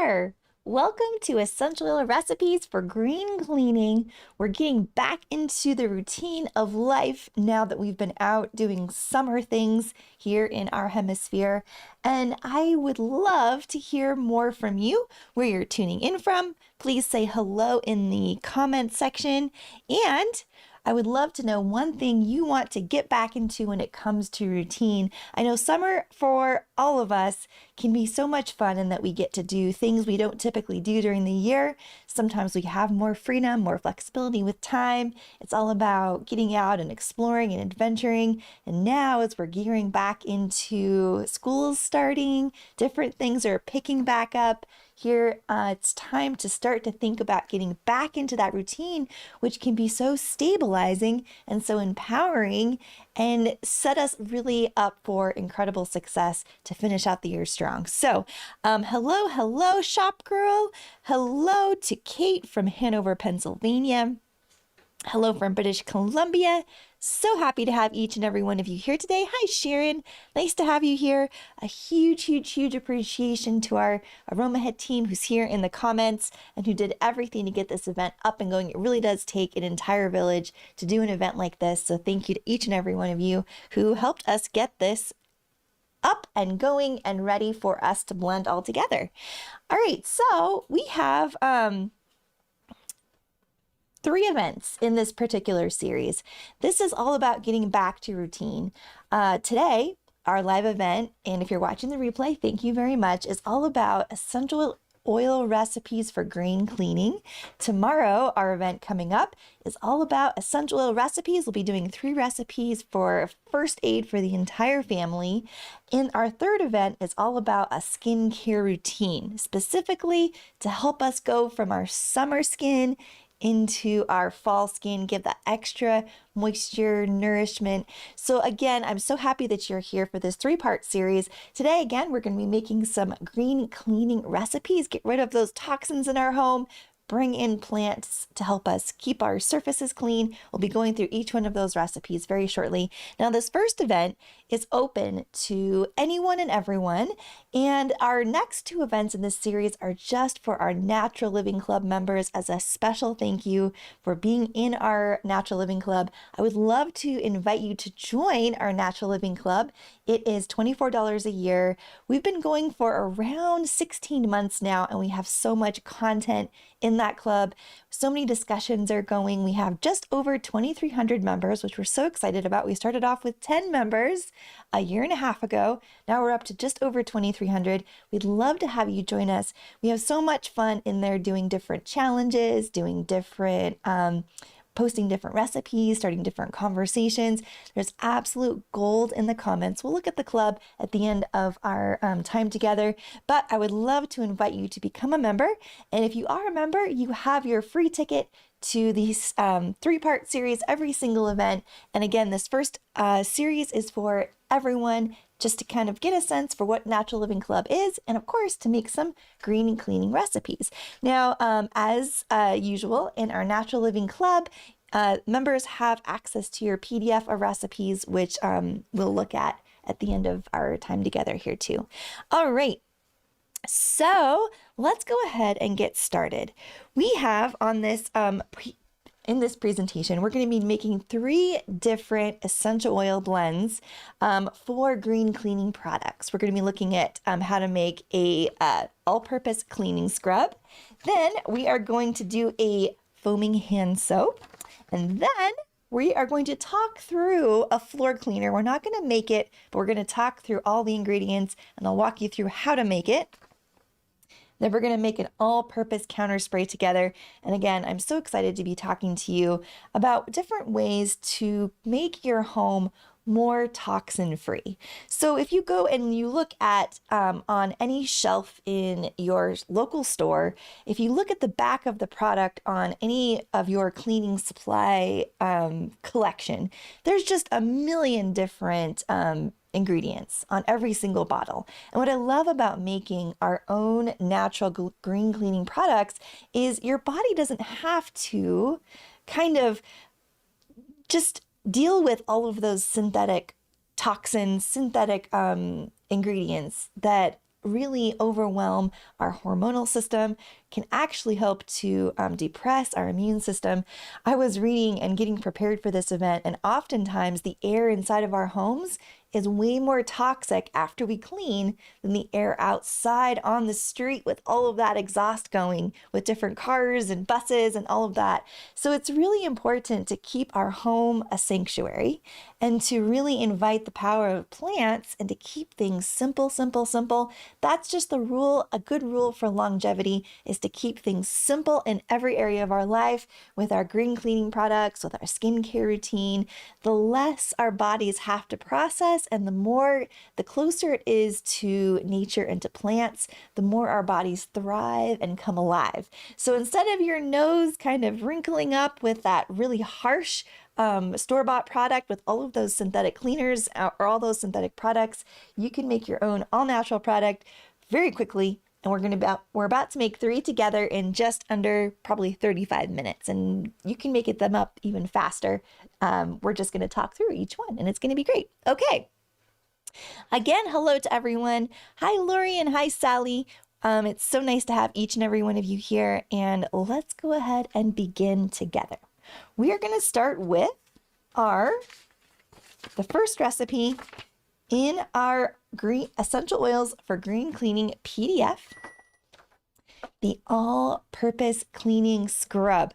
there! Welcome to Essential Oil Recipes for Green Cleaning. We're getting back into the routine of life now that we've been out doing summer things here in our hemisphere. And I would love to hear more from you, where you're tuning in from. Please say hello in the comment section. And I would love to know one thing you want to get back into when it comes to routine. I know summer for all of us can be so much fun in that we get to do things we don't typically do during the year. Sometimes we have more freedom, more flexibility with time. It's all about getting out and exploring and adventuring. And now as we're gearing back into schools starting, different things are picking back up. Here, it's time to start to think about getting back into that routine, which can be so stabilizing and so empowering and set us really up for incredible success to finish out the year strong. So, hello, shop girl. Hello to Kate from Hanover, Pennsylvania. Hello from British Columbia. So happy to have each and every one of you here today. Hi, Sharon. Nice to have you here. A huge appreciation to our Aroma Head team who's here in the comments and who did everything to get this event up and going. It really does take an entire village to do an event like this. So thank you to each and every one of you who helped us get this up and going and ready for us to blend all together. All right, so we have 3 events in this particular series. This is all about getting back to routine. Today, our live event, and if you're watching the replay, thank you very much, is all about essential oil recipes for green cleaning. Tomorrow, our event coming up is all about essential oil recipes. We'll be doing 3 recipes for first aid for the entire family. And our 3rd event is all about a skincare routine, specifically to help us go from our summer skin into our fall skin, give that extra moisture, nourishment. So again, I'm so happy that you're here for this 3-part series. Today, again, we're going to be making some green cleaning recipes, get rid of those toxins in our home, bring in plants to help us keep our surfaces clean. We'll be going through each one of those recipes very shortly. Now, this first event is open to anyone and everyone. And our next 2 events in this series are just for our Natural Living Club members as a special thank you for being in our Natural Living Club. I would love to invite you to join our Natural Living Club. It is $24 a year. We've been going for around 16 months now, and we have so much content in that club. So many discussions are going. We have just over 2,300 members, which we're so excited about. We started off with 10 members a year and a half ago. Now we're up to just over 2,300. We'd love to have you join us. We have so much fun in there doing different challenges, doing different posting different recipes, starting different conversations. There's absolute gold in the comments. We'll look at the club at the end of our time together, but I would love to invite you to become a member. And if you are a member, you have your free ticket to these 3-part series, every single event. And again, this first series is for everyone, just to kind of get a sense for what Natural Living Club is, and of course, to make some green cleaning recipes. Now, as usual in our Natural Living Club, members have access to your PDF of recipes, which we'll look at the end of our time together here too. All right. So let's go ahead and get started. We have on this in this presentation, we're going to be making 3 different essential oil blends for green cleaning products. We're going to be looking at how to make a all-purpose cleaning scrub. Then we are going to do a foaming hand soap. And then we are going to talk through a floor cleaner. We're not going to make it, but we're going to talk through all the ingredients, and I'll walk you through how to make it. Then we're going to make an all-purpose counter spray together. And again, I'm so excited to be talking to you about different ways to make your home more toxin-free. So if you go and you look at on any shelf in your local store, if you look at the back of the product on any of your cleaning supply collection, there's just a million different ingredients on every single bottle. And what I love about making our own natural green cleaning products is your body doesn't have to kind of just deal with all of those synthetic toxins, synthetic ingredients that really overwhelm our hormonal system, can actually help to depress our immune system. I was reading and getting prepared for this event, and oftentimes the air inside of our homes is way more toxic after we clean than the air outside on the street with all of that exhaust going with different cars and buses and all of that. So it's really important to keep our home a sanctuary and to really invite the power of plants and to keep things simple, simple, simple. That's just the rule. A good rule for longevity is to keep things simple in every area of our life with our green cleaning products, with our skincare routine. The less our bodies have to process and the closer it is to nature and to plants, the more our bodies thrive and come alive. So instead of your nose kind of wrinkling up with that really harsh store-bought product with all of those synthetic cleaners or all those synthetic products, you can make your own all-natural product very quickly. And we're about to make 3 together in just under probably 35 minutes. And you can make them up even faster. We're just going to talk through each one and it's going to be great. Okay. Again, hello to everyone. Hi, Lori, and hi, Sally. It's so nice to have each and every one of you here. And let's go ahead and begin together. We are going to start with the first recipe in our green essential oils for green cleaning PDF, the all-purpose cleaning scrub.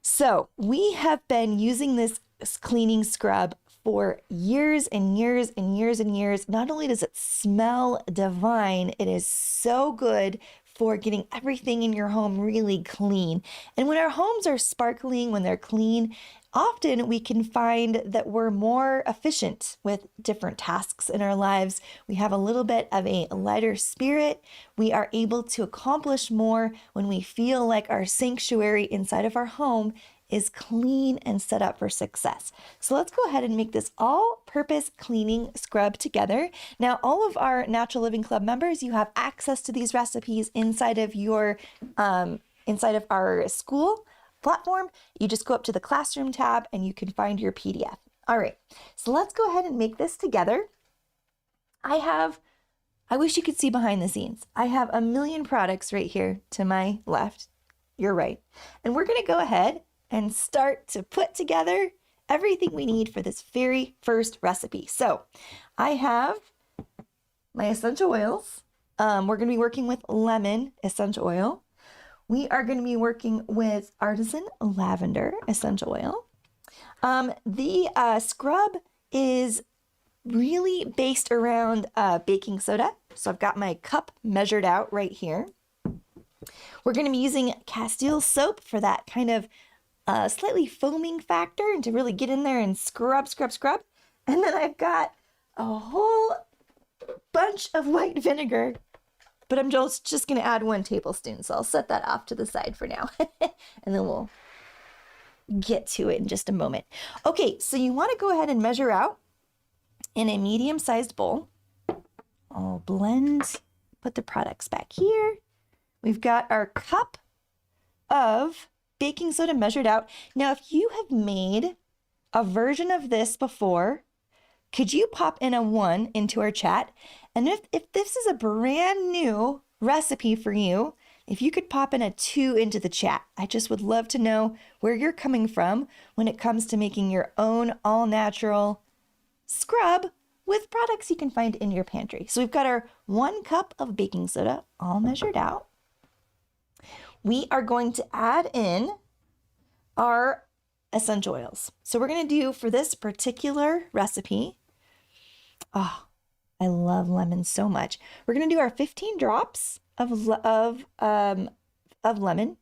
So we have been using this cleaning scrub for years and years and years and years. Not only does it smell divine, it is so good for getting everything in your home really clean. And when our homes are sparkling, when they're clean, often we can find that we're more efficient with different tasks in our lives. We have a little bit of a lighter spirit. We are able to accomplish more when we feel like our sanctuary inside of our home is clean and set up for success. So let's go ahead and make this all-purpose cleaning scrub together. Now, all of our Natural Living Club members, you have access to these recipes inside of our school platform. You just go up to the classroom tab and you can find your PDF. All right, so let's go ahead and make this together. I wish you could see behind the scenes. I have a million products right here to my left, your right, and we're gonna go ahead and start to put together everything we need for this very first recipe. So I have my essential oils. We're going to be working with lemon essential oil. We are going to be working with artisan lavender essential oil. The scrub is really based around baking soda. So I've got my cup measured out right here. We're going to be using Castile soap for that kind of slightly foaming factor and to really get in there and scrub, scrub, scrub. And then I've got a whole bunch of white vinegar, but I'm just going to add 1 tablespoon. So I'll set that off to the side for now. And then we'll get to it in just a moment. Okay, so you want to go ahead and measure out in a medium-sized bowl. I'll blend, put the products back here. We've got our cup of baking soda measured out. Now, if you have made a version of this before, could you pop in a 1 into our chat? And if this is a brand new recipe for you, if you could pop in a 2 into the chat, I just would love to know where you're coming from when it comes to making your own all-natural scrub with products you can find in your pantry. So we've got our 1 cup of baking soda all measured out. We are going to add in our essential oils. So we're going to do for this particular recipe, oh, I love lemon so much. We're going to do our 15 drops of lemon.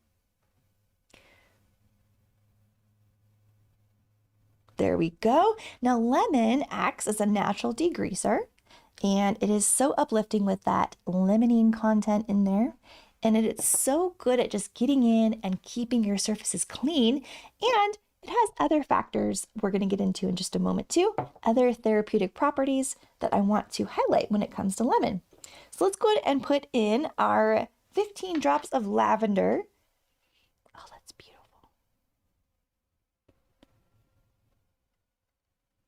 There we go. Now lemon acts as a natural degreaser, and it is so uplifting with that limonene content in there. And it's so good at just getting in and keeping your surfaces clean. And it has other factors we're going to get into in just a moment too. Other therapeutic properties that I want to highlight when it comes to lemon. So let's go ahead and put in our 15 drops of lavender. Oh, that's beautiful.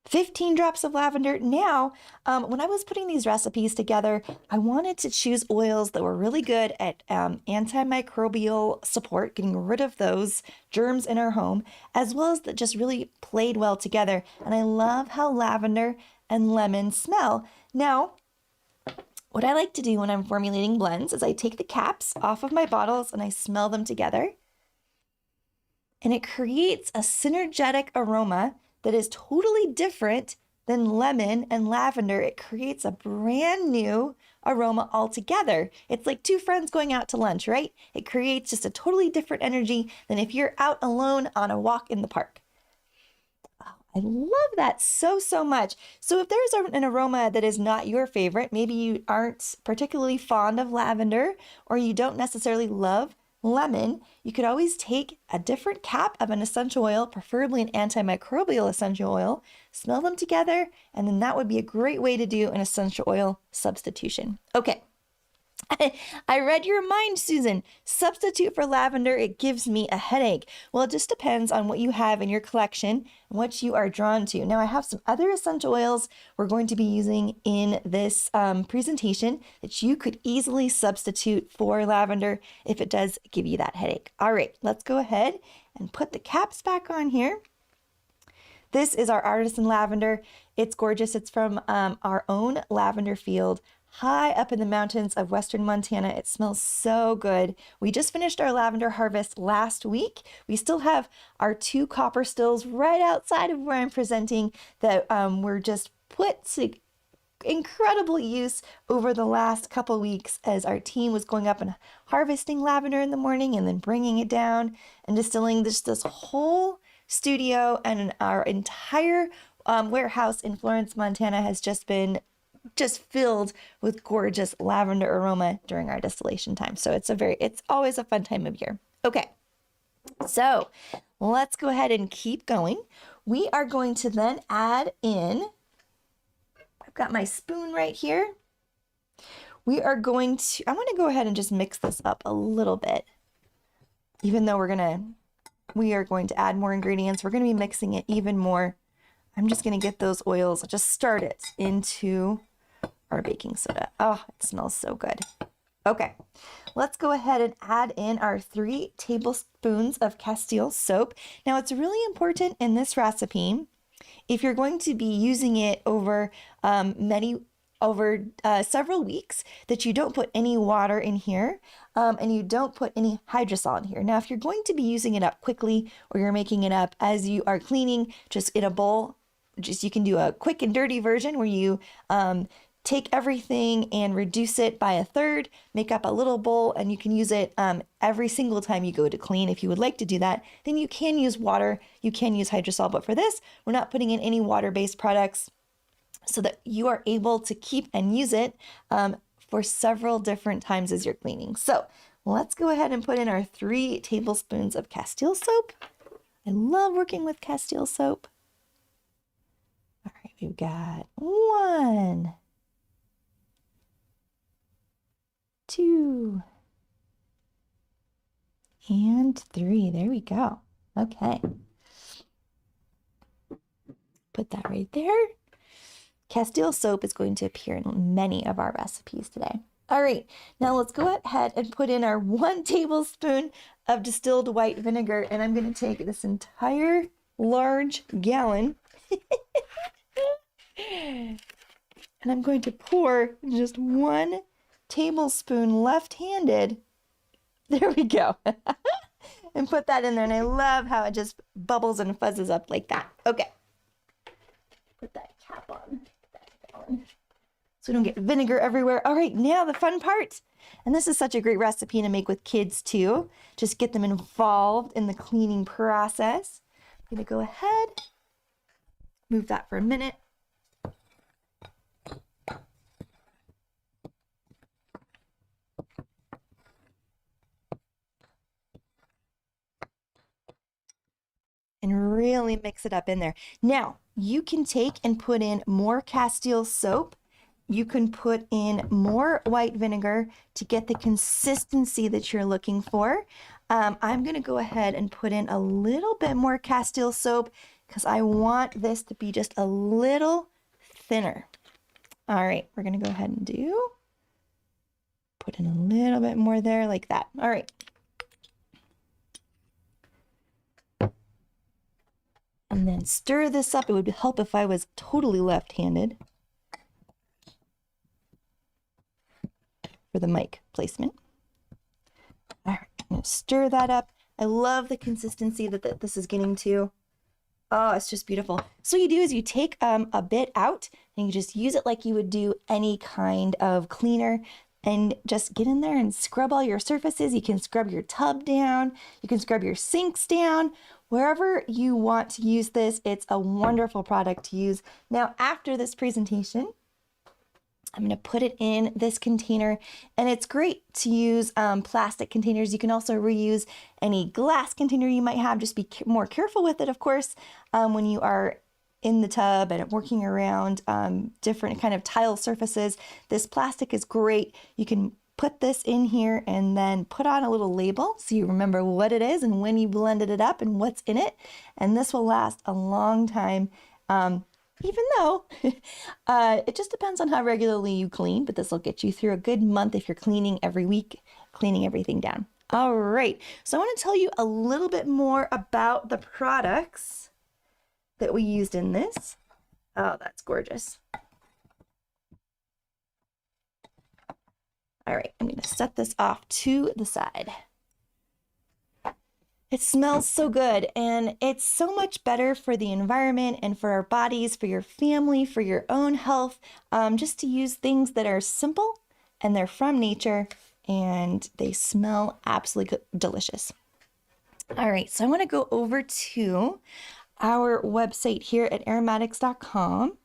15 drops of lavender. Now, when I was putting these recipes together, I wanted to choose oils that were really good at antimicrobial support, getting rid of those germs in our home, as well as that just really played well together. And I love how lavender and lemon smell. Now, what I like to do when I'm formulating blends is I take the caps off of my bottles and I smell them together. And it creates a synergetic aroma that is totally different than lemon and lavender. It creates a brand new aroma altogether. It's like two friends going out to lunch, right? It creates just a totally different energy than if you're out alone on a walk in the park. I love that so, so much. So if there's an aroma that is not your favorite, maybe you aren't particularly fond of lavender or you don't necessarily love lemon, you could always take a different cap of an essential oil, preferably an antimicrobial essential oil, smell them together, and then that would be a great way to do an essential oil substitution. Okay. I read your mind, Susan. Substitute for lavender, it gives me a headache. Well, it just depends on what you have in your collection and what you are drawn to. Now, I have some other essential oils we're going to be using in this presentation that you could easily substitute for lavender if it does give you that headache. All right, let's go ahead and put the caps back on here. This is our artisan lavender. It's gorgeous. It's from our own lavender field high up in the mountains of western Montana. It smells so good. We just finished our lavender harvest last week. We still have our 2 copper stills right outside of where I'm presenting that were just put to incredible use over the last couple weeks as our team was going up and harvesting lavender in the morning and then bringing it down and distilling this whole studio, and our entire warehouse in Florence, Montana has just been filled with gorgeous lavender aroma during our distillation time. So it's always a fun time of year. Okay, so let's go ahead and keep going. We are going to then add in, I've got my spoon right here. I'm going to go ahead and just mix this up a little bit. Even though we are going to add more ingredients, we're going to be mixing it even more. I'm just going to get those oils, just start it into our baking soda. Oh, it smells so good. Okay, let's go ahead and add in our 3 tablespoons of Castile soap. Now, it's really important in this recipe, if you're going to be using it over several weeks, that you don't put any water in here and you don't put any hydrosol in here. Now, if you're going to be using it up quickly or you're making it up as you are cleaning, just in a bowl, you can do a quick and dirty version where you take everything and reduce it by 1/3, make up a little bowl, and you can use it every single time you go to clean. If you would like to do that, then you can use water, you can use hydrosol, but for this, we're not putting in any water-based products so that you are able to keep and use it for several different times as you're cleaning. So let's go ahead and put in our 3 tablespoons of Castile soap. I love working with Castile soap. All right, we've got 1, 2, and 3. There we go. Okay. Put that right there. Castile soap is going to appear in many of our recipes today. All right, now let's go ahead and put in our 1 tablespoon of distilled white vinegar, and I'm going to take this entire large gallon and I'm going to pour just 1 tablespoon left-handed. There we go. And put that in there, and I love how it just bubbles and fuzzes up like that. Okay. Put that cap on. So we don't get vinegar everywhere. All right, now the fun part. And this is such a great recipe to make with kids too. Just get them involved in the cleaning process. I'm going to go ahead, move that for a minute. And really mix it up in there. Now, you can take and put in more Castile soap. You can put in more white vinegar to get the consistency that you're looking for. I'm going to go ahead and put in a little bit more Castile soap because I want this to be just a little thinner. All right, we're gonna go ahead and put in a little bit more there like that. All right. And then stir this up. It would help if I was totally left-handed for the mic placement. All right, I'm gonna stir that up. I love the consistency that this is getting to. Oh, it's just beautiful. So what you do is you take a bit out and you just use it like you would do any kind of cleaner, and just get in there and scrub all your surfaces. You can scrub your tub down. You can scrub your sinks down. Wherever you want to use this, it's a wonderful product to use. Now, after this presentation, I'm going to put it in this container, and it's great to use plastic containers. You can also reuse any glass container you might have. Just be more careful with it, of course, when you are in the tub and working around different kind of tile surfaces. This plastic is great. You can put this in here and then put on a little label so you remember what it is and when you blended it up and what's in it. And this will last a long time. Even though it just depends on how regularly you clean, but this will get you through a good month if you're cleaning every week, cleaning everything down. All right, so I want to tell you a little bit more about the products that we used in this. Oh, that's gorgeous. All right, I'm going to set this off to the side. It smells so good, and it's so much better for the environment and for our bodies, for your family, for your own health, just to use things that are simple and they're from nature and they smell absolutely delicious. All right, so I want to go over to our website here at aromatics.com.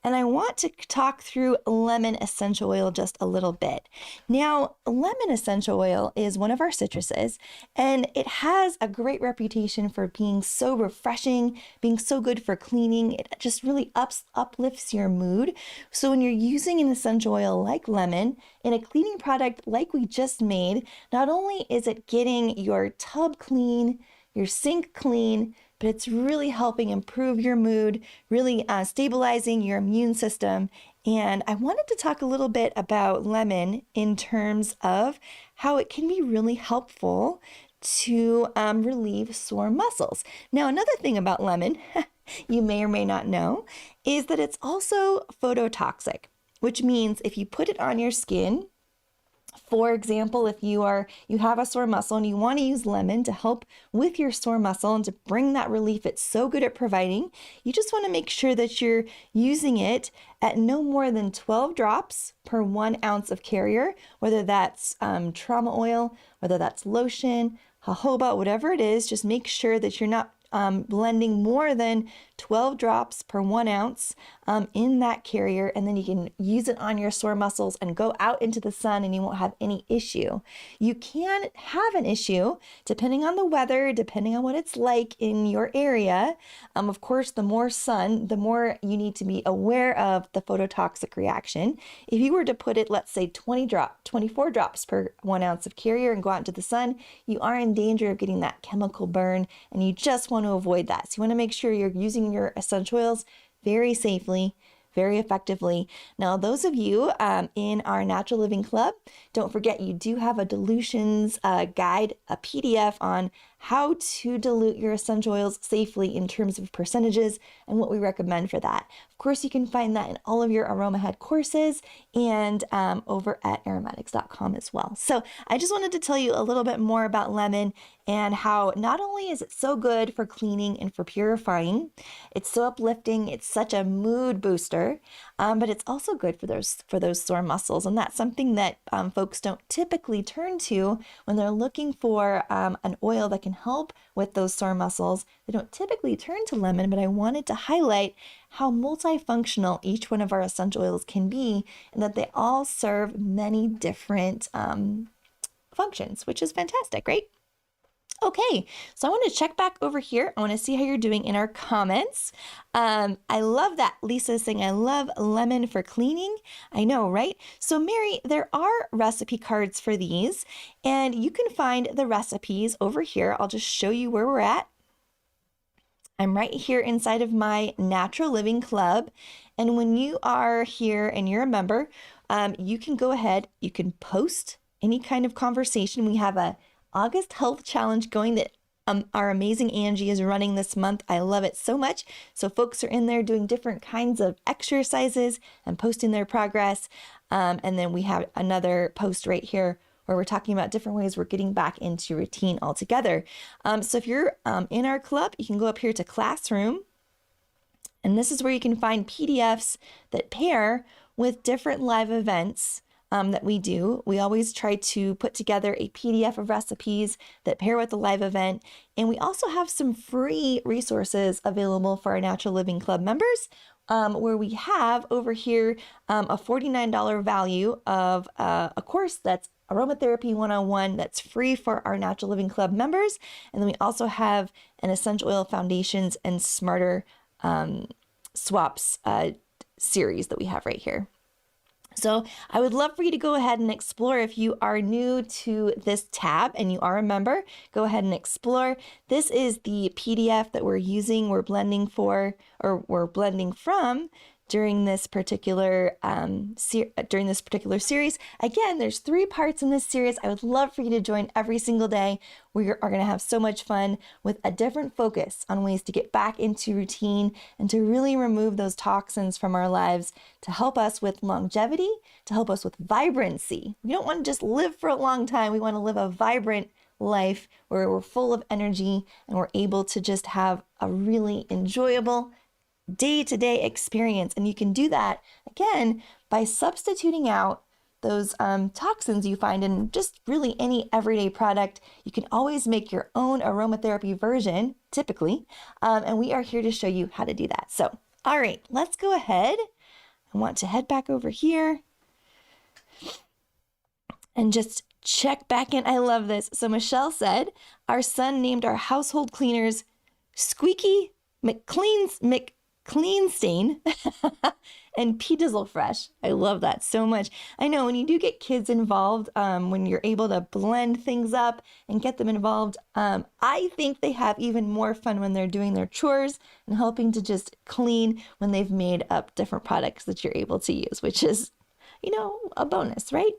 And I want to talk through lemon essential oil just a little bit. Now, lemon essential oil is one of our citruses, and it has a great reputation for being so refreshing, being so good for cleaning. It just really uplifts your mood. So when you're using an essential oil like lemon in a cleaning product like we just made, not only is it getting your tub clean, your sink clean, but it's really helping improve your mood, really stabilizing your immune system. And I wanted to talk a little bit about lemon in terms of how it can be really helpful to relieve sore muscles. Now, another thing about lemon, you may or may not know, is that it's also phototoxic, which means if you put it on your skin, for example, if you have a sore muscle and you want to use lemon to help with your sore muscle and to bring that relief it's so good at providing, you just want to make sure that you're using it at no more than 12 drops per 1 ounce of carrier, whether that's trauma oil, whether that's lotion, jojoba, whatever it is. Just make sure that you're not blending more than 12 drops per 1 ounce in that carrier, and then you can use it on your sore muscles and go out into the sun and you won't have any issue. You can have an issue depending on the weather, depending on what it's like in your area. Of course, the more sun, the more you need to be aware of the phototoxic reaction. If you were to put it, let's say 24 drops per 1 ounce of carrier and go out into the sun, you are in danger of getting that chemical burn, and you just want to avoid that. So you want to make sure you're using your essential oils very safely, very effectively. Now, those of you in our Natural Living Club, don't forget you do have a dilutions guide, a PDF on how to dilute your essential oils safely in terms of percentages and what we recommend for that. Of course, you can find that in all of your AromaHead courses and over at aromatics.com as well. So I just wanted to tell you a little bit more about lemon and how not only is it so good for cleaning and for purifying, it's so uplifting, it's such a mood booster, but it's also good for those sore muscles. And that's something that folks don't typically turn to when they're looking for an oil that can help with those sore muscles. They don't typically turn to lemon, but I wanted to highlight how multifunctional each one of our essential oils can be, and that they all serve many different functions, which is fantastic, right? Okay, so I want to check back over here. I want to see how you're doing in our comments. I love that. Lisa's saying, I love lemon for cleaning. I know, right? So Mary, there are recipe cards for these, and you can find the recipes over here. I'll just show you where we're at. I'm right here inside of my Natural Living Club. And when you are here and you're a member, you can go ahead, you can post any kind of conversation. We have a August Health Challenge going that our amazing Angie is running this month. I love it so much. So folks are in there doing different kinds of exercises and posting their progress. And then we have another post right here where we're talking about different ways we're getting back into routine altogether. So if you're in our club, you can go up here to Classroom, and this is where you can find PDFs that pair with different live events that we do. We always try to put together a PDF of recipes that pair with the live event. And we also have some free resources available for our Natural Living Club members, where we have over here a $49 value of a course that's Aromatherapy 101 that's free for our Natural Living Club members. And then we also have an Essential Oil Foundations and Smarter Swaps series that we have right here. So I would love for you to go ahead and explore. If you are new to this tab and you are a member, go ahead and explore. This is the PDF that we're using, we're blending for, or we're blending from during this particular series. Again, there's 3 parts in this series. I would love for you to join every single day. We are going to have so much fun with a different focus on ways to get back into routine and to really remove those toxins from our lives to help us with longevity, to help us with vibrancy. We don't want to just live for a long time. We want to live a vibrant life where we're full of energy and we're able to just have a really enjoyable day-to-day experience. And you can do that, again, by substituting out those toxins you find in just really any everyday product. You can always make your own aromatherapy version, typically, and we are here to show you how to do that. So, all right, let's go ahead. I want to head back over here and just check back in. I love this. So Michelle said, our son named our household cleaners Squeaky Clean Stain and P-Dizzle Fresh. I love that so much. I know when you do get kids involved, when you're able to blend things up and get them involved, I think they have even more fun when they're doing their chores and helping to just clean when they've made up different products that you're able to use, which is, you know, a bonus, right?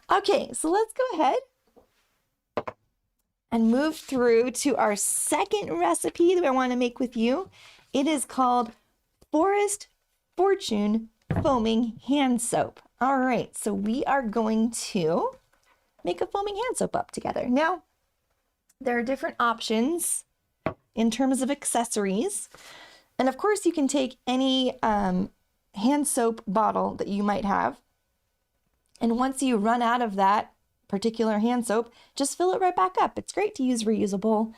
Okay, so let's go ahead and move through to our second recipe that I want to make with you. It is called Forest Fortune Foaming Hand Soap. All right, so we are going to make a foaming hand soap up together. Now, there are different options in terms of accessories. And of course, you can take any hand soap bottle that you might have. And once you run out of that particular hand soap, just fill it right back up. It's great to use reusable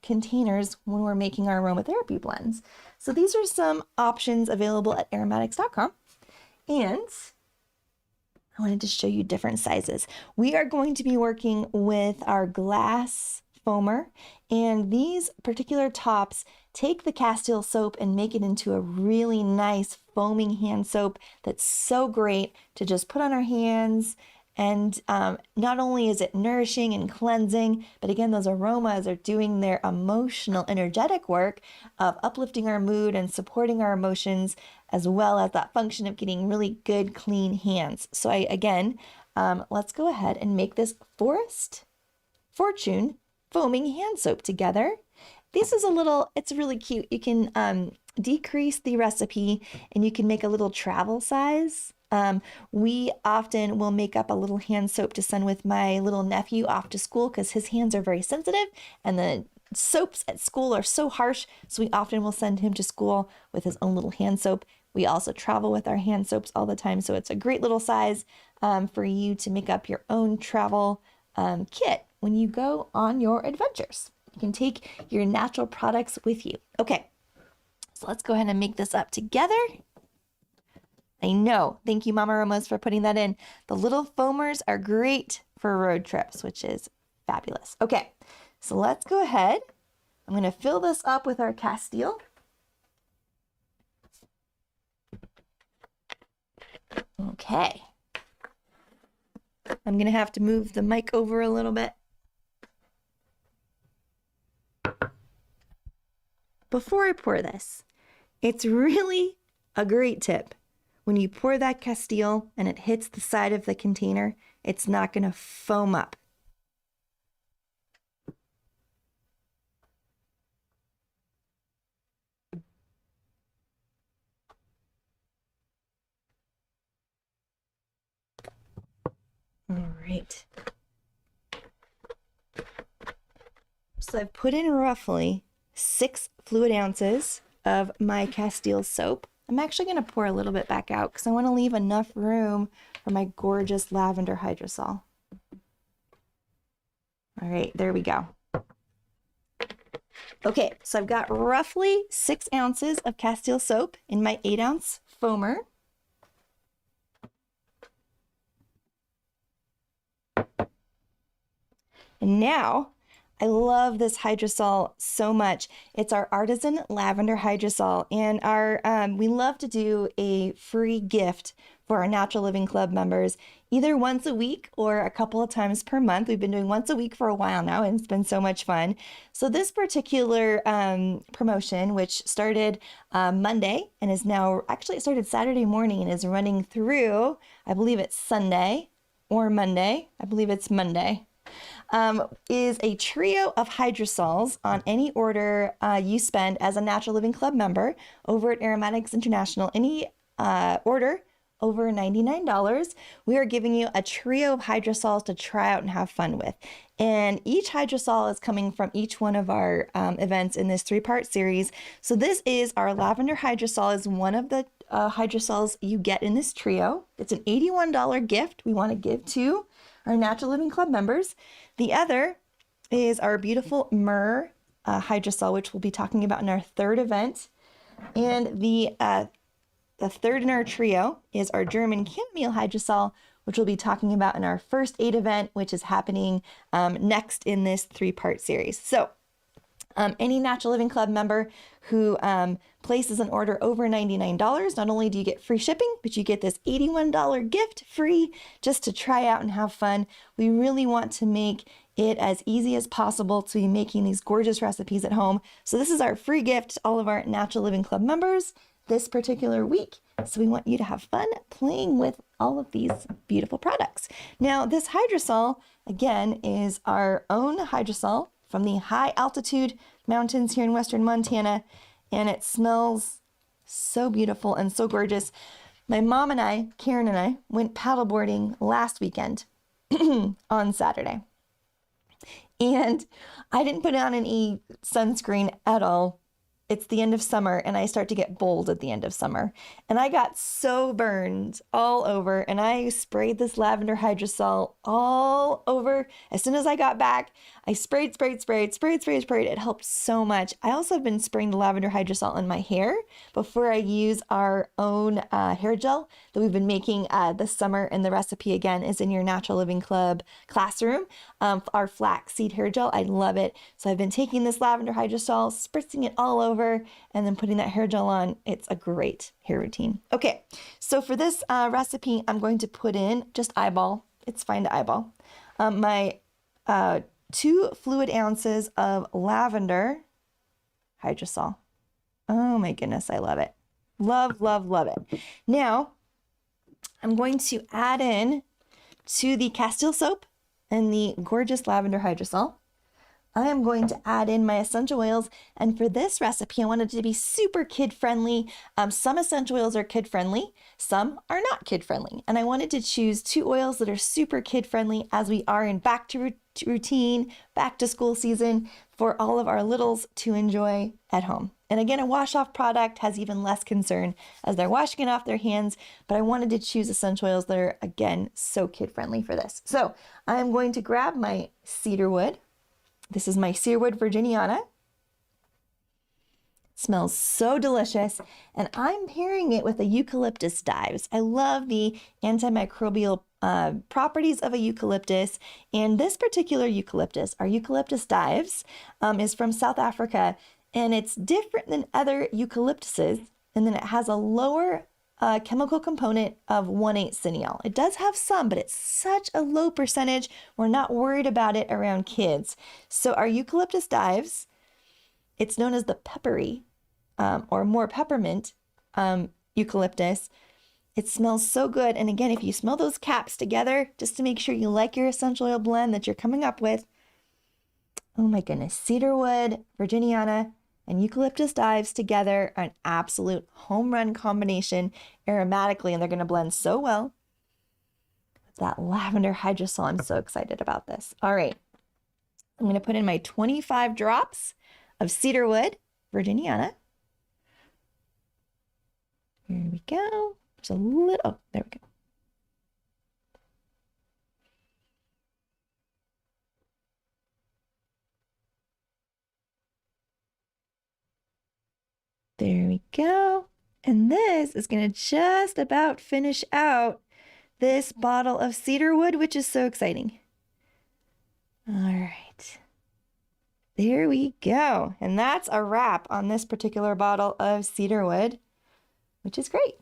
containers when we're making our aromatherapy blends. So these are some options available at aromatics.com. And I wanted to show you different sizes. We are going to be working with our glass foamer, and these particular tops take the Castile soap and make it into a really nice foaming hand soap that's so great to just put on our hands. And not only is it nourishing and cleansing, but again, those aromas are doing their emotional, energetic work of uplifting our mood and supporting our emotions, as well as that function of getting really good, clean hands. So let's go ahead and make this Forest Fortune foaming hand soap together. This is it's really cute. You can decrease the recipe and you can make a little travel size. We often will make up a little hand soap to send with my little nephew off to school because his hands are very sensitive and the soaps at school are so harsh. So we often will send him to school with his own little hand soap. We also travel with our hand soaps all the time. So it's a great little size for you to make up your own travel kit when you go on your adventures. You can take your natural products with you. Okay, so let's go ahead and make this up together. I know. Thank you, Mama Aromas, for putting that in. The little foamers are great for road trips, which is fabulous. Okay, so let's go ahead. I'm going to fill this up with our Castile. Okay. I'm going to have to move the mic over a little bit. before I pour this, it's really a great tip. When you pour that Castile and it hits the side of the container, it's not going to foam up. All right. So I've put in roughly 6 fluid ounces of my Castile soap. I'm actually going to pour a little bit back out because I want to leave enough room for my gorgeous lavender hydrosol. All right, there we go. Okay, so I've got roughly 6 ounces of Castile soap in my 8-ounce foamer. And now, I love this hydrosol so much. It's our artisan lavender hydrosol, and we love to do a free gift for our Natural Living Club members, either once a week or a couple of times per month. We've been doing once a week for a while now, and it's been so much fun. So this particular promotion, which started Monday and is now, actually it started Saturday morning and is running through, I believe it's Sunday or Monday. I believe it's Monday. Is a trio of hydrosols on any order you spend as a Natural Living Club member over at Aromatics International. Any order over $99, we are giving you a trio of hydrosols to try out and have fun with. And each hydrosol is coming from each one of our events in this 3-part series. So this is our lavender hydrosol, is one of the hydrosols you get in this trio. It's an $81 gift we want to give to our Natural Living Club members. The other is our beautiful myrrh hydrosol, which we'll be talking about in our 3rd event. And the third in our trio is our German chamomile hydrosol, which we'll be talking about in our first 8 event, which is happening next in this 3-part series. So any Natural Living Club member who places an order over $99, not only do you get free shipping, but you get this $81 gift free just to try out and have fun. We really want to make it as easy as possible to be making these gorgeous recipes at home. So this is our free gift to all of our Natural Living Club members this particular week. So we want you to have fun playing with all of these beautiful products. Now, this hydrosol, again, is our own hydrosol from the high altitude mountains here in Western Montana, and it smells so beautiful and so gorgeous. My mom and I, Karen and I, went paddleboarding last weekend on Saturday, and I didn't put on any sunscreen at all. It's the end of summer, and I start to get bold at the end of summer. And I got so burned all over, and I sprayed this lavender hydrosol all over. As soon as I got back, I sprayed. It helped so much. I also have been spraying the lavender hydrosol in my hair before I use our own hair gel that we've been making this summer. And the recipe, again, is in your Natural Living Club classroom. Our flaxseed hair gel, I love it. So I've been taking this lavender hydrosol, spritzing it all over, and then putting that hair gel on. It's a great hair routine. Okay, so for this recipe, I'm going to put in just eyeball. It's fine to eyeball. My 2 fluid ounces of lavender hydrosol. Oh my goodness, I love it. Love, love, love it. Now, I'm going to add in to the Castile soap and the gorgeous lavender hydrosol, I am going to add in my essential oils. And for this recipe, I wanted it to be super kid-friendly. Some essential oils are kid-friendly, some are not kid-friendly. And I wanted to choose 2 oils that are super kid-friendly as we are in back to routine, back to school season for all of our littles to enjoy at home. And again, a wash-off product has even less concern as they're washing it off their hands, but I wanted to choose essential oils that are, again, so kid-friendly for this. So I'm going to grab my cedarwood. This is my cedarwood virginiana. It smells so delicious, and I'm pairing it with a eucalyptus dives. I love the antimicrobial properties of a eucalyptus, and this particular eucalyptus, our eucalyptus dives, is from South Africa, and it's different than other eucalyptuses, and then it has a lower chemical component of 1,8 cineol. It does have some, but it's such a low percentage. We're not worried about it around kids. So our eucalyptus dives It's known as the peppery or more peppermint eucalyptus. It smells so good. And again, if you smell those caps together, just to make sure you like your essential oil blend that you're coming up with, oh my goodness, cedarwood, virginiana, and eucalyptus dives together are an absolute home run combination aromatically, and they're going to blend so well with that lavender hydrosol. I'm so excited about this. All right, I'm going to put in my 25 drops of cedarwood, virginiana. Here we go. There's a little, oh, there we go. There we go. And this is going to just about finish out this bottle of cedarwood, which is so exciting. All right. There we go. And that's a wrap on this particular bottle of cedarwood, which is great.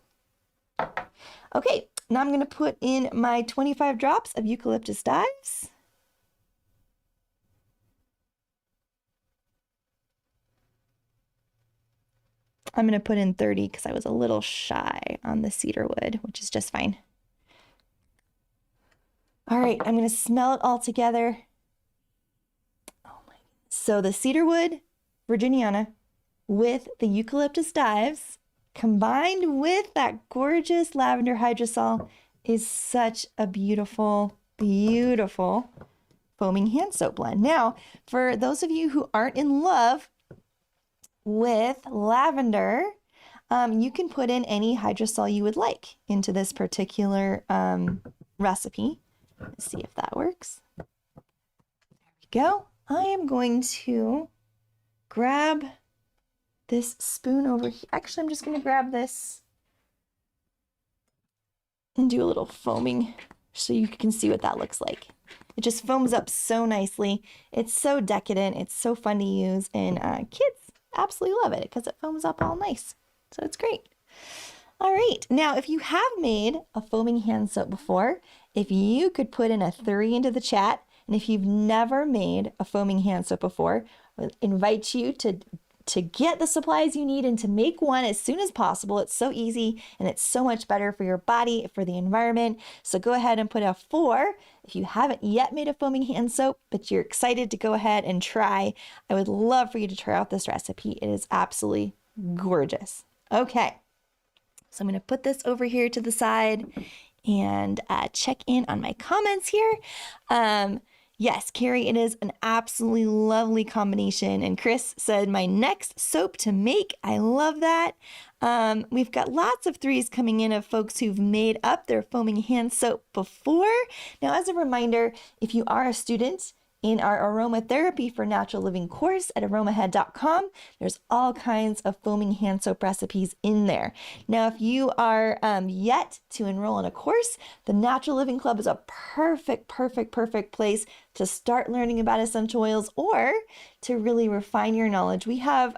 Okay, now I'm going to put in my 25 drops of eucalyptus dives. I'm going to put in 30 because I was a little shy on the cedarwood, which is just fine. All right, I'm going to smell it all together. Oh my. So the cedarwood, virginiana, with the eucalyptus dives, combined with that gorgeous lavender hydrosol, is such a beautiful, beautiful foaming hand soap blend. Now, for those of you who aren't in love with lavender, you can put in any hydrosol you would like into this particular recipe. Let's see if that works. There we go. I am going to grab this spoon over here. Actually, I'm just going to grab this and do a little foaming so you can see what that looks like. It just foams up so nicely. It's so decadent. It's so fun to use, and kids absolutely love it because it foams up all nice. So it's great. All right, now if you have made a foaming hand soap before, if you could put in a 3 into the chat, and if you've never made a foaming hand soap before, I invite you to get the supplies you need and to make one as soon as possible. It's so easy and it's so much better for your body, for the environment. So go ahead and put a 4 if you haven't yet made a foaming hand soap, but you're excited to go ahead and try. I would love for you to try out this recipe. It is absolutely gorgeous. Okay, so I'm going to put this over here to the side and check in on my comments here. Yes, Carrie, it is an absolutely lovely combination. And Chris said, my next soap to make. I love that. We've got lots of 3s coming in of folks who've made up their foaming hand soap before. Now, as a reminder, if you are a student in our Aromatherapy for Natural Living course at aromahead.com, there's all kinds of foaming hand soap recipes in there. Now, if you are yet to enroll in a course, the Natural Living Club is a perfect place to start learning about essential oils or to really refine your knowledge. We have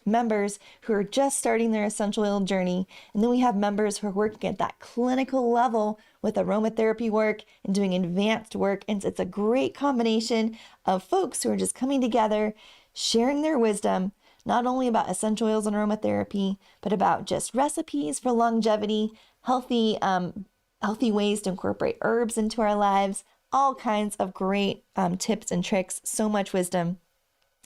members who are just starting their essential oil journey, and then we have members who are working at that clinical level with aromatherapy work and doing advanced work. And it's a great combination of folks who are just coming together, sharing their wisdom, not only about essential oils and aromatherapy, but about just recipes for longevity, healthy ways to incorporate herbs into our lives, all kinds of great tips and tricks, so much wisdom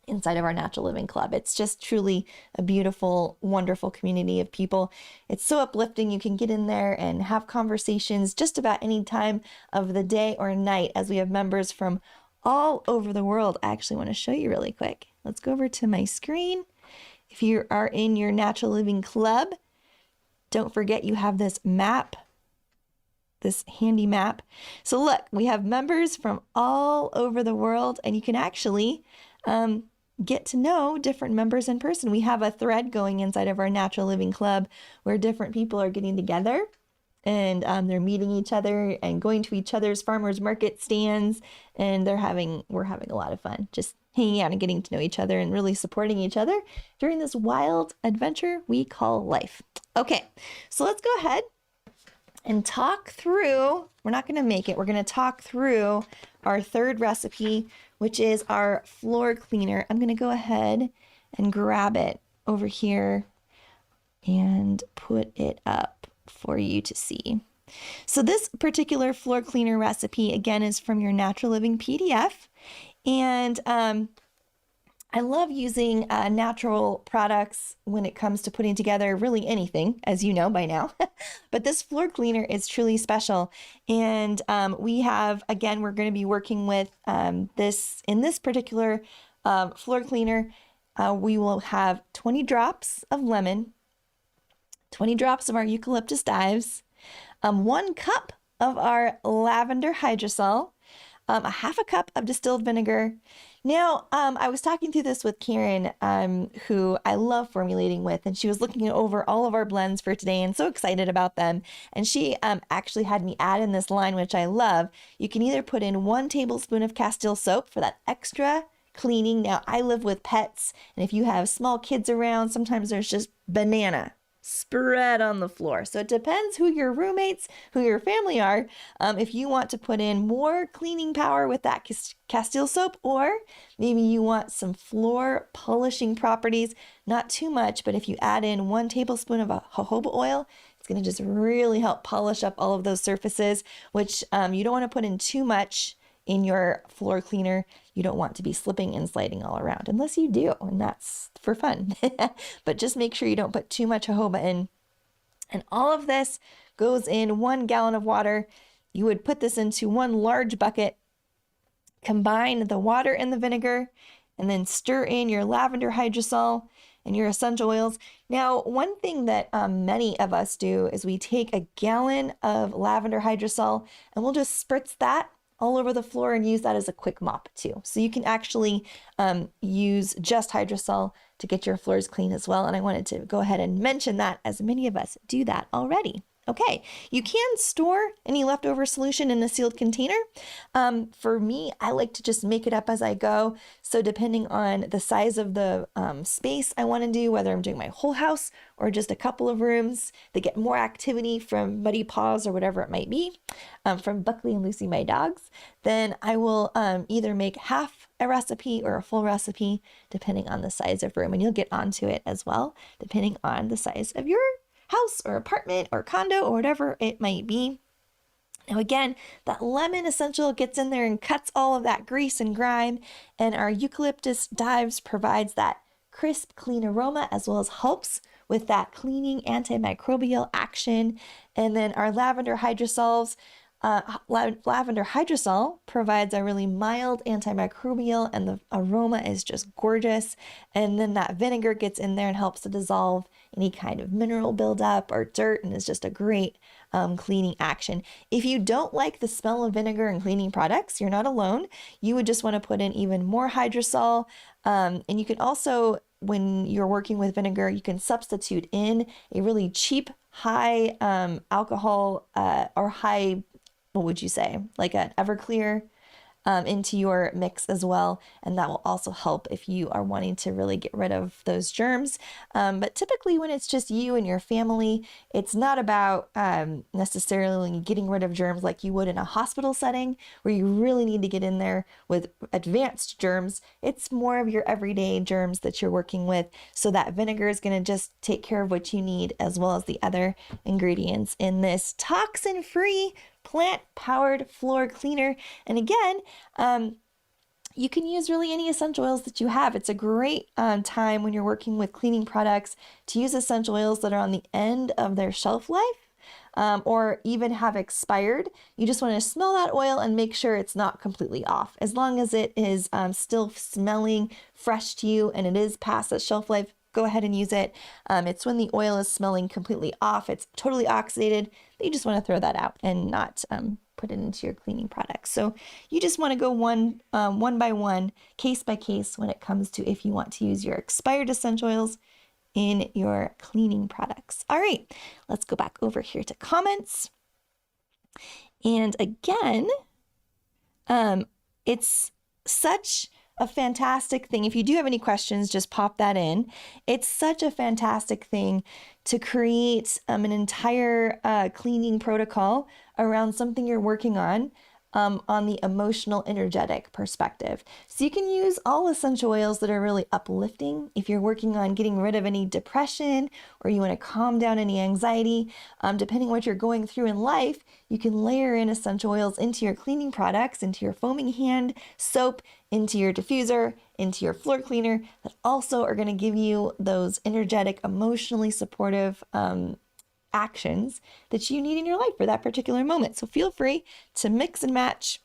inside of our Natural Living Club. It's just truly a beautiful, wonderful community of people. It's so uplifting. You can get in there and have conversations just about any time of the day or night, as we have members from all over the world. I actually want to show you really quick. Let's go over to my screen. If you are in your Natural Living Club, don't forget you have this map, this handy map. So look, we have members from all over the world, and you can actually get to know different members in person. We have a thread going inside of our Natural Living Club where different people are getting together and they're meeting each other and going to each other's farmers market stands, and we're having a lot of fun just hanging out and getting to know each other and really supporting each other during this wild adventure we call life. Okay, so let's go ahead and talk through, we're not going to make it, we're going to talk through our third recipe, which is our floor cleaner. I'm going to go ahead and grab it over here and put it up for you to see. So this particular floor cleaner recipe, again, is from your Natural Living PDF. And I love using natural products when it comes to putting together really anything, as you know by now. But this floor cleaner is truly special. And we have, again, we're going to be working with this particular floor cleaner. We will have 20 drops of lemon, 20 drops of our eucalyptus dives, 1 cup of our lavender hydrosol, a half a cup of distilled vinegar. Now, I was talking through this with Karen, who I love formulating with, and she was looking over all of our blends for today and so excited about them. And she actually had me add in this line, which I love. You can either put in 1 tablespoon of Castile soap for that extra cleaning. Now, I live with pets, and if you have small kids around, sometimes there's just banana spread on the floor. So it depends who your roommates, who your family are, if you want to put in more cleaning power with that Castile soap, or maybe you want some floor polishing properties, not too much, but if you add in 1 tablespoon of jojoba oil, it's going to just really help polish up all of those surfaces, which you don't want to put in too much in your floor cleaner. You don't want to be slipping and sliding all around, unless you do, and that's for fun. But just make sure you don't put too much jojoba in. And all of this goes in 1 gallon of water. You would put this into 1 large bucket, combine the water and the vinegar, and then stir in your lavender hydrosol and your essential oils. Now, one thing that many of us do is we take a gallon of lavender hydrosol and we'll just spritz that all over the floor and use that as a quick mop too. So you can actually use just hydrosol to get your floors clean as well. And I wanted to go ahead and mention that, as many of us do that already. Okay, you can store any leftover solution in a sealed container. For me, I like to just make it up as I go. So depending on the size of the space I want to do, whether I'm doing my whole house or just a couple of rooms that get more activity from Muddy Paws or whatever it might be, from Buckley and Lucy, my dogs, then I will either make half a recipe or a full recipe, depending on the size of room. And you'll get onto it as well, depending on the size of your house or apartment or condo or whatever it might be. Now again, that lemon essential gets in there and cuts all of that grease and grime, and our eucalyptus dives provides that crisp, clean aroma, as well as helps with that cleaning antimicrobial action. And then our lavender hydrosols, lavender hydrosol provides a really mild antimicrobial, and the aroma is just gorgeous. And then that vinegar gets in there and helps to dissolve any kind of mineral buildup or dirt, and is just a great cleaning action. If you don't like the smell of vinegar and cleaning products, you're not alone. You would just want to put in even more hydrosol. And you can also, when you're working with vinegar, you can substitute in a really cheap, high alcohol or high, what would you say, like an Everclear into your mix as well. And that will also help if you are wanting to really get rid of those germs. But typically when it's just you and your family, it's not about necessarily getting rid of germs like you would in a hospital setting where you really need to get in there with advanced germs. It's more of your everyday germs that you're working with. So that vinegar is going to just take care of what you need, as well as the other ingredients in this toxin-free plant-powered floor cleaner. And again, you can use really any essential oils that you have. It's a great time when you're working with cleaning products to use essential oils that are on the end of their shelf life, or even have expired. You just want to smell that oil and make sure it's not completely off. As long as it is still smelling fresh to you and it is past that shelf life, go ahead and use it. It's when the oil is smelling completely off, it's totally oxidated, that you just want to throw that out and not put it into your cleaning products. So you just want to go one by one, case by case, when it comes to if you want to use your expired essential oils in your cleaning products. All right, let's go back over here to comments. And again, it's such a fantastic thing. If you do have any questions, just pop that in. It's such a fantastic thing to create an entire cleaning protocol around something you're working on. on the emotional, energetic perspective. So you can use all essential oils that are really uplifting if you're working on getting rid of any depression or you want to calm down any anxiety. Depending on what you're going through in life, you can layer in essential oils into your cleaning products, into your foaming hand soap, into your diffuser, into your floor cleaner, that also are going to give you those energetic, emotionally supportive actions that you need in your life for that particular moment. So feel free to mix and match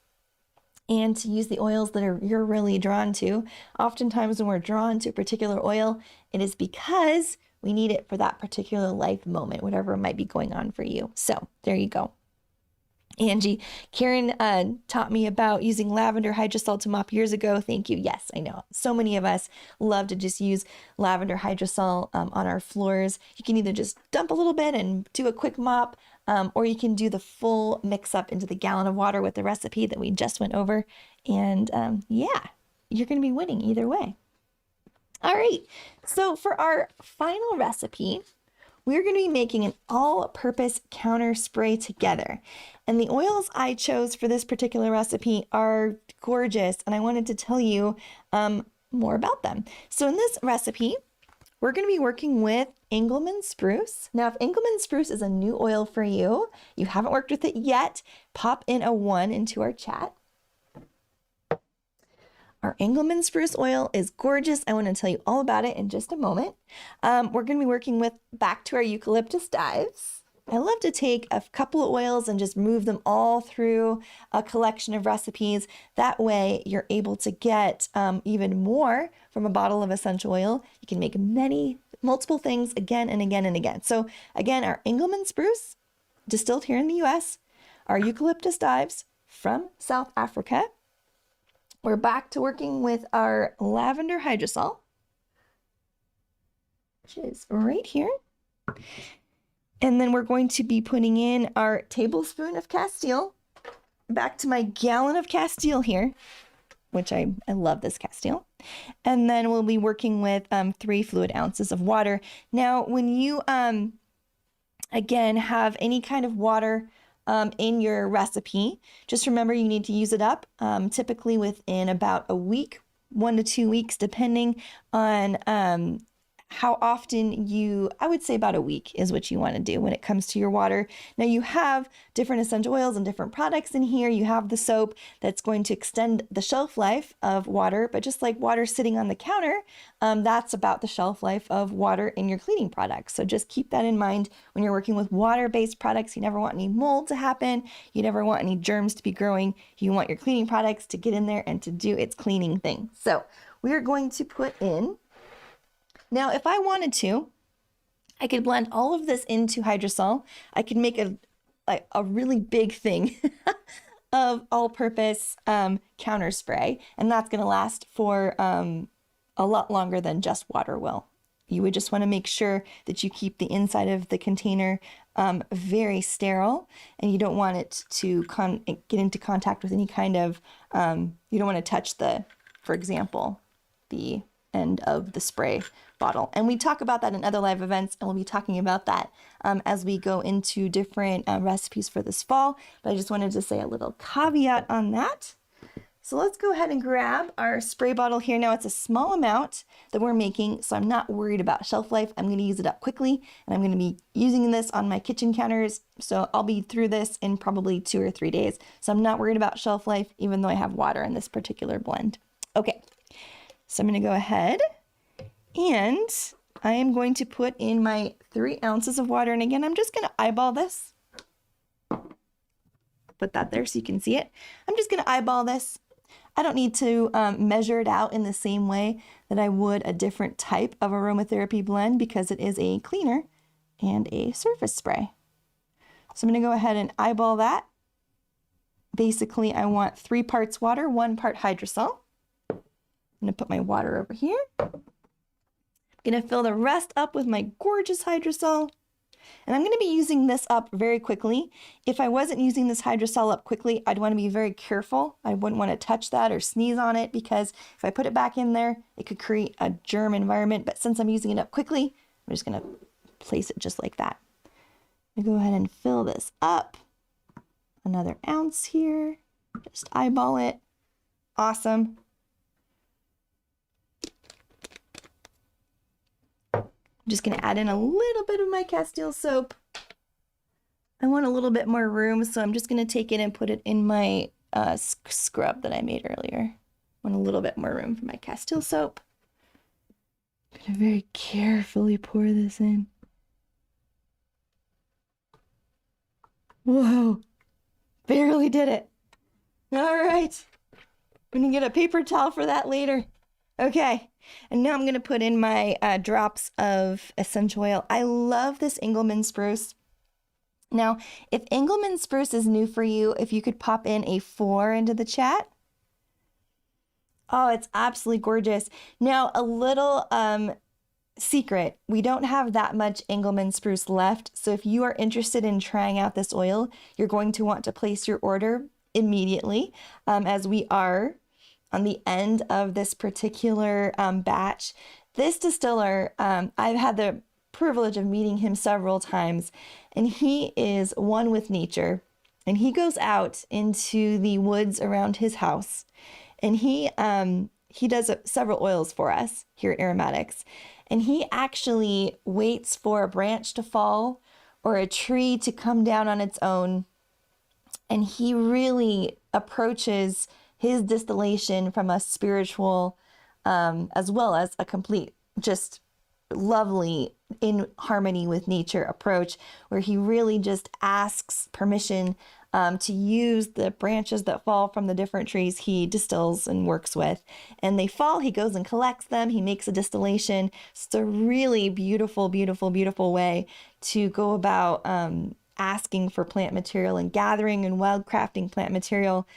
and to use the oils that you're really drawn to. Oftentimes when we're drawn to a particular oil, it is because we need it for that particular life moment, whatever might be going on for you. So there you go. Angie, Karen taught me about using lavender hydrosol to mop years ago. Thank you. Yes, I know. So many of us love to just use lavender hydrosol on our floors. You can either just dump a little bit and do a quick mop, or you can do the full mix up into the gallon of water with the recipe that we just went over. And yeah, you're going to be winning either way. All right. So for our final recipe, we're going to be making an all-purpose counter spray together. And the oils I chose for this particular recipe are gorgeous, and I wanted to tell you more about them. So in this recipe, we're going to be working with Engelmann spruce. Now, if Engelmann spruce is a new oil for you, you haven't worked with it yet, pop in a 1 into our chat. Our Engelmann spruce oil is gorgeous. I want to tell you all about it in just a moment. We're going to be working with back to our eucalyptus dives. I love to take a couple of oils and just move them all through a collection of recipes. That way you're able to get even more from a bottle of essential oil. You can make multiple things again and again and again. So again, our Engelmann spruce, distilled here in the US, our eucalyptus dives from South Africa. We're back to working with our lavender hydrosol, which is right here. And then we're going to be putting in our tablespoon of Castile, back to my gallon of Castile here, which I love this Castile. And then we'll be working with 3 fluid ounces of water. Now, when you, again, have any kind of water in your recipe, just remember you need to use it up typically within about a week, 1 to 2 weeks, depending on how often I would say about a week is what you want to do when it comes to your water. Now you have different essential oils and different products in here. You have the soap that's going to extend the shelf life of water, but just like water sitting on the counter, that's about the shelf life of water in your cleaning products. So just keep that in mind when you're working with water-based products. You never want any mold to happen. You never want any germs to be growing. You want your cleaning products to get in there and to do its cleaning thing. So we are going to put in. Now, if I wanted to, I could blend all of this into hydrosol. I could make a really big thing of all-purpose counter spray, and that's going to last for a lot longer than just water will. You would just want to make sure that you keep the inside of the container very sterile, and you don't want it to get into contact with any kind of, you don't want to touch for example, the end of the spray bottle. And we talk about that in other live events, and we'll be talking about that as we go into different recipes for this fall. But I just wanted to say a little caveat on that. So let's go ahead and grab our spray bottle here. Now it's a small amount that we're making, so I'm not worried about shelf life. I'm going to use it up quickly, and I'm going to be using this on my kitchen counters. So I'll be through this in probably 2 or 3 days. So I'm not worried about shelf life, even though I have water in this particular blend. Okay, so I'm going to go ahead and I am going to put in my 3 ounces of water. And again, I'm just going to eyeball this. Put that there so you can see it. I'm just going to eyeball this. I don't need to measure it out in the same way that I would a different type of aromatherapy blend because it is a cleaner and a surface spray. So I'm going to go ahead and eyeball that. Basically, I want 3 parts water, 1 part hydrosol. I'm going to put my water over here. I'm going to fill the rest up with my gorgeous hydrosol. And I'm going to be using this up very quickly. If I wasn't using this hydrosol up quickly, I'd want to be very careful. I wouldn't want to touch that or sneeze on it because if I put it back in there, it could create a germ environment. But since I'm using it up quickly, I'm just going to place it just like that. I'm going to go ahead and fill this up. Another ounce here. Just eyeball it. Awesome. I'm just going to add in a little bit of my Castile soap. I want a little bit more room, so I'm just going to take it and put it in my scrub that I made earlier. I want a little bit more room for my Castile soap. I'm going to very carefully pour this in. Whoa, barely did it. All right, I'm going to get a paper towel for that later. Okay, and now I'm going to put in my drops of essential oil. I love this Engelmann spruce. Now, if Engelmann spruce is new for you, if you could pop in a 4 into the chat. Oh, it's absolutely gorgeous. Now, a little secret, we don't have that much Engelmann spruce left. So if you are interested in trying out this oil, you're going to want to place your order immediately, as we are on the end of this particular batch. This distiller, I've had the privilege of meeting him several times, and he is one with nature, and he goes out into the woods around his house, and he does several oils for us here at Aromatics, and he actually waits for a branch to fall or a tree to come down on its own, and he really approaches his distillation from a spiritual as well as a complete, just lovely, in harmony with nature approach, where he really just asks permission to use the branches that fall from the different trees he distills and works with. And they fall, he goes and collects them, he makes a distillation. It's a really beautiful, beautiful, beautiful way to go about asking for plant material and gathering and wildcrafting plant material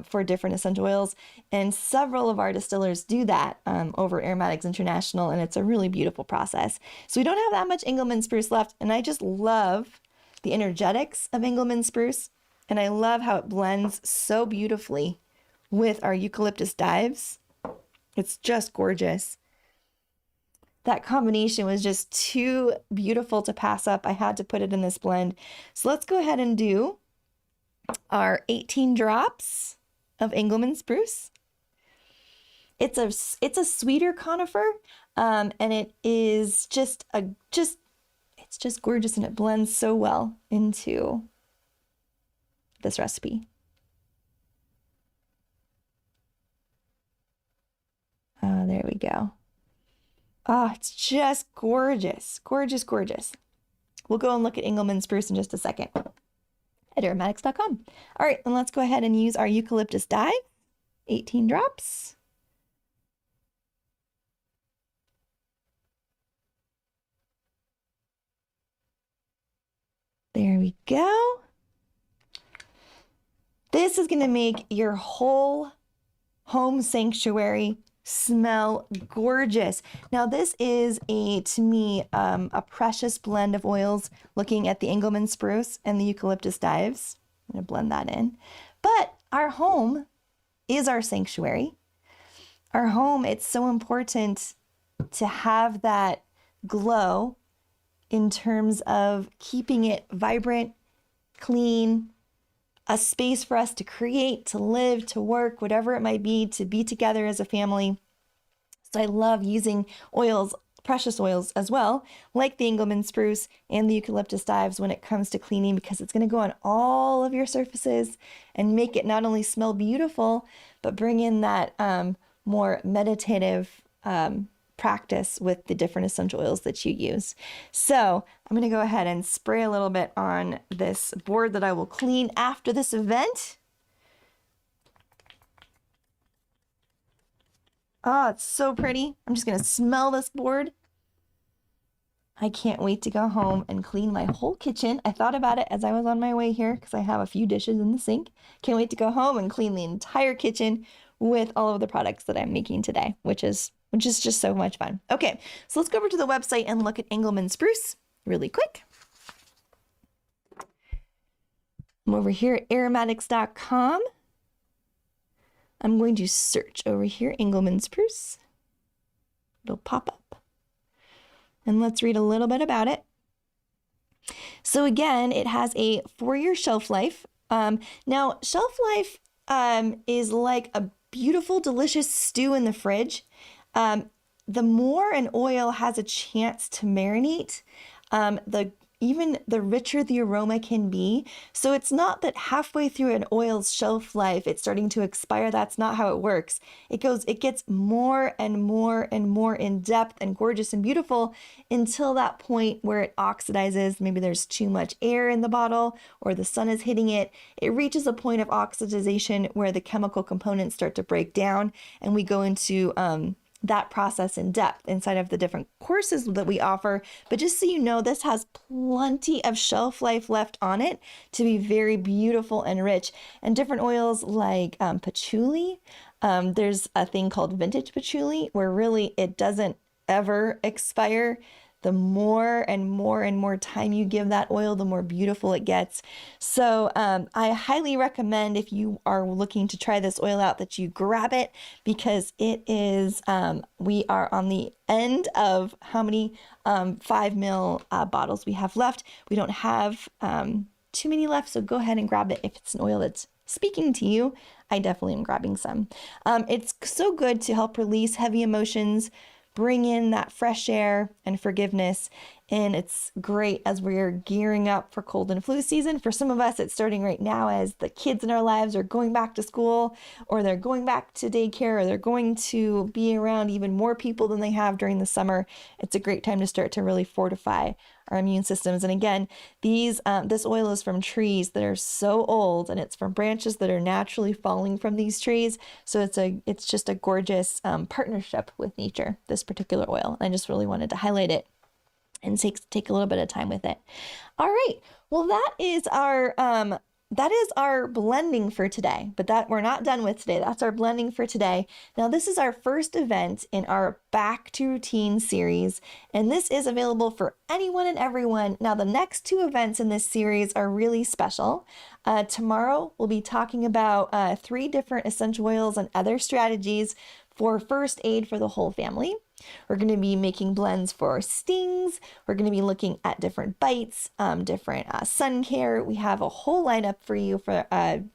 for different essential oils. And several of our distillers do that over Aromatics International, and it's a really beautiful process. So we don't have that much Engelmann spruce left, and I just love the energetics of Engelmann spruce, and I love how it blends so beautifully with our eucalyptus dives. It's just gorgeous. That combination was just too beautiful to pass up. I had to put it in this blend. So let's go ahead and do our 18 drops of Engelmann spruce. It's a sweeter conifer, and it is it's just gorgeous, and it blends so well into this recipe. There we go. Oh, it's just gorgeous, gorgeous, gorgeous. We'll go and look at Engelmann spruce in just a second at aromatics.com. All right, and let's go ahead and use our eucalyptus dye, 18 drops. There we go. This is going to make your whole home sanctuary smell gorgeous. Now, this is to me, a precious blend of oils, looking at the Engelmann spruce and the eucalyptus dives. I'm going to blend that in. But our home is our sanctuary. Our home, it's so important to have that glow in terms of keeping it vibrant, clean, a space for us to create, to live, to work, whatever it might be, to be together as a family. So I love using oils, precious oils as well, like the Engelmann spruce and the eucalyptus dives when it comes to cleaning, because it's going to go on all of your surfaces and make it not only smell beautiful, but bring in that more meditative practice with the different essential oils that you use. So I'm going to go ahead and spray a little bit on this board that I will clean after this event. Oh, it's so pretty. I'm just going to smell this board. I can't wait to go home and clean my whole kitchen. I thought about it as I was on my way here because I have a few dishes in the sink. Can't wait to go home and clean the entire kitchen with all of the products that I'm making today, which is just so much fun. Okay, so let's go over to the website and look at Engelmann spruce really quick. I'm over here at aromatics.com. I'm going to search over here, Engelmann spruce. It'll pop up. And let's read a little bit about it. So again, it has a 4-year shelf life. Now, shelf life is like a beautiful, delicious stew in the fridge. The more an oil has a chance to marinate, the even the richer the aroma can be. So it's not that halfway through an oil's shelf life, it's starting to expire. That's not how it works. It gets more and more and more in depth and gorgeous and beautiful until that point where it oxidizes. Maybe there's too much air in the bottle or the sun is hitting it. It reaches a point of oxidization where the chemical components start to break down, and we go into that process in depth inside of the different courses that we offer. But just so you know, this has plenty of shelf life left on it to be very beautiful and rich. And different oils like patchouli, there's a thing called vintage patchouli where really it doesn't ever expire. The more and more and more time you give that oil, the more beautiful it gets. So I highly recommend, if you are looking to try this oil out, that you grab it, because it is, we are on the end of how many 5 ml bottles we have left. We don't have too many left, so go ahead and grab it if it's an oil that's speaking to you. I definitely am grabbing some. It's so good to help release heavy emotions, bring in that fresh air and forgiveness. And it's great as we're gearing up for cold and flu season. For some of us, it's starting right now as the kids in our lives are going back to school, or they're going back to daycare, or they're going to be around even more people than they have during the summer. It's a great time to start to really fortify our immune systems. And again, this oil is from trees that are so old, and it's from branches that are naturally falling from these trees. So it's just a gorgeous partnership with nature, this particular oil. I just really wanted to highlight it and take a little bit of time with it. All right. Well, that is our blending for today, but that we're not done with today. That's our blending for today. Now, this is our first event in our Back to Routine series, and this is available for anyone and everyone. Now, the next 2 events in this series are really special. Tomorrow, we'll be talking about 3 different essential oils and other strategies for first aid for the whole family. We're going to be making blends for stings. We're going to be looking at different bites, different sun care. We have a whole lineup for you for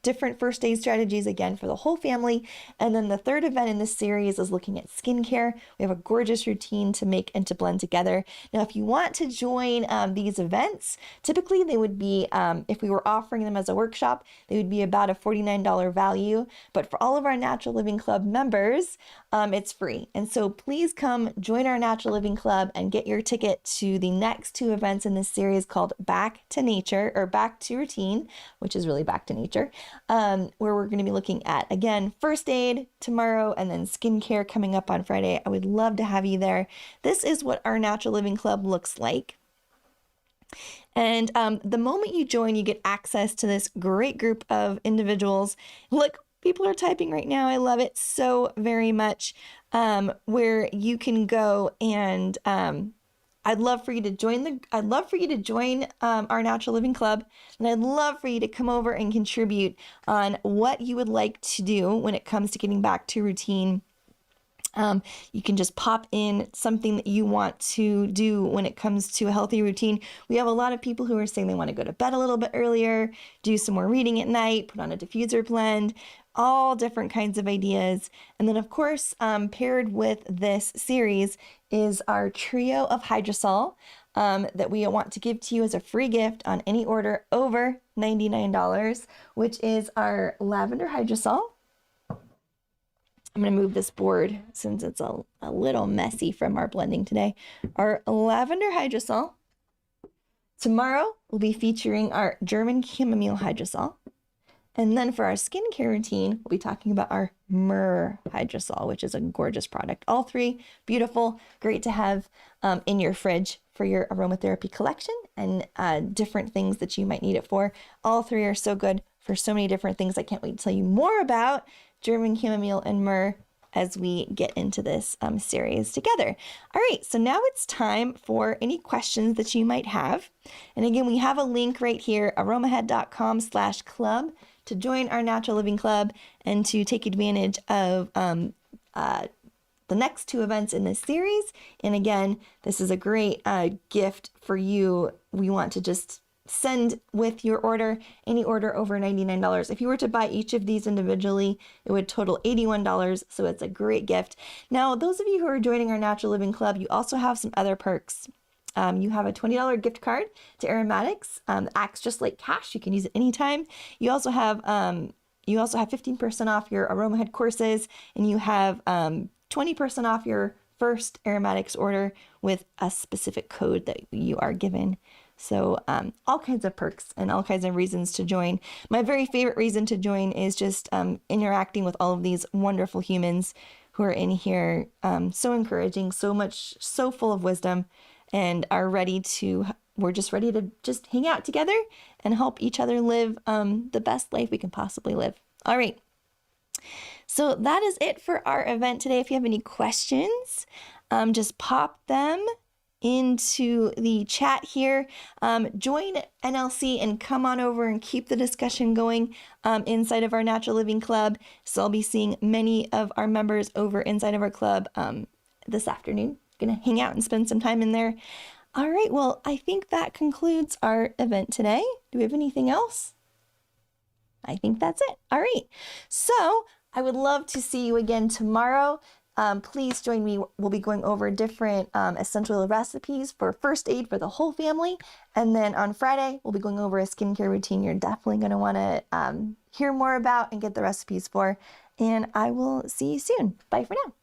different first aid strategies, again, for the whole family. And then the 3rd event in this series is looking at skincare. We have a gorgeous routine to make and to blend together. Now, if you want to join these events, typically they would be, if we were offering them as a workshop, they would be about a $49 value. But for all of our Natural Living Club members, it's free. And so please come join our Natural Living Club and get your ticket to the next 2 events in this series called Back to Nature, or Back to Routine, which is really back to nature, where we're going to be looking at, again, first aid tomorrow and then skincare coming up on Friday. I would love to have you there. This is what our Natural Living Club looks like. And the moment you join, you get access to this great group of individuals. Look, people are typing right now. I love it so very much. Where you can go and I'd love for you to join our Natural Living Club, and I'd love for you to come over and contribute on what you would like to do when it comes to getting back to routine. You can just pop in something that you want to do when it comes to a healthy routine. We have a lot of people who are saying they want to go to bed a little bit earlier, do some more reading at night, put on a diffuser blend, all different kinds of ideas. And then, of course, paired with this series is our trio of hydrosol that we want to give to you as a free gift on any order over $99, which is our lavender hydrosol. I'm going to move this board since it's a little messy from our blending today. Our lavender hydrosol. Tomorrow, we'll be featuring our German chamomile hydrosol. And then for our skincare routine, we'll be talking about our myrrh hydrosol, which is a gorgeous product. All 3 beautiful, great to have in your fridge for your aromatherapy collection and different things that you might need it for. All 3 are so good for so many different things. I can't wait to tell you more about German chamomile and myrrh as we get into this series together. All right, so now it's time for any questions that you might have. And again, we have a link right here, aromahead.com/club, to join our Natural Living Club and to take advantage of the next 2 events in this series. And again, this is a great gift for you. We want to just send with your order, any order over $99. If you were to buy each of these individually, it would total $81, so it's a great gift. Now, those of you who are joining our Natural Living Club, you also have some other perks. You have a $20 gift card to Aromatics. Acts just like cash. You can use it anytime. You also have 15% off your Aroma Head courses, and you have 20% off your first Aromatics order with a specific code that you are given. So all kinds of perks and all kinds of reasons to join. My very favorite reason to join is just interacting with all of these wonderful humans who are in here, so encouraging, so full of wisdom, and we're just ready to just hang out together and help each other live the best life we can possibly live. All right. So that is it for our event today. If you have any questions, just pop them into the chat here. Join NLC and come on over and keep the discussion going inside of our Natural Living Club. So I'll be seeing many of our members over inside of our club this afternoon. Gonna hang out and spend some time in there. All right, well, I think that concludes our event today. Do we have anything else? I think that's it. All right, so I would love to see you again tomorrow. Please join me. We'll be going over different essential oil recipes for first aid for the whole family. And then on Friday, we'll be going over a skincare routine you're definitely going to want to hear more about and get the recipes for. And I will see you soon. Bye for now.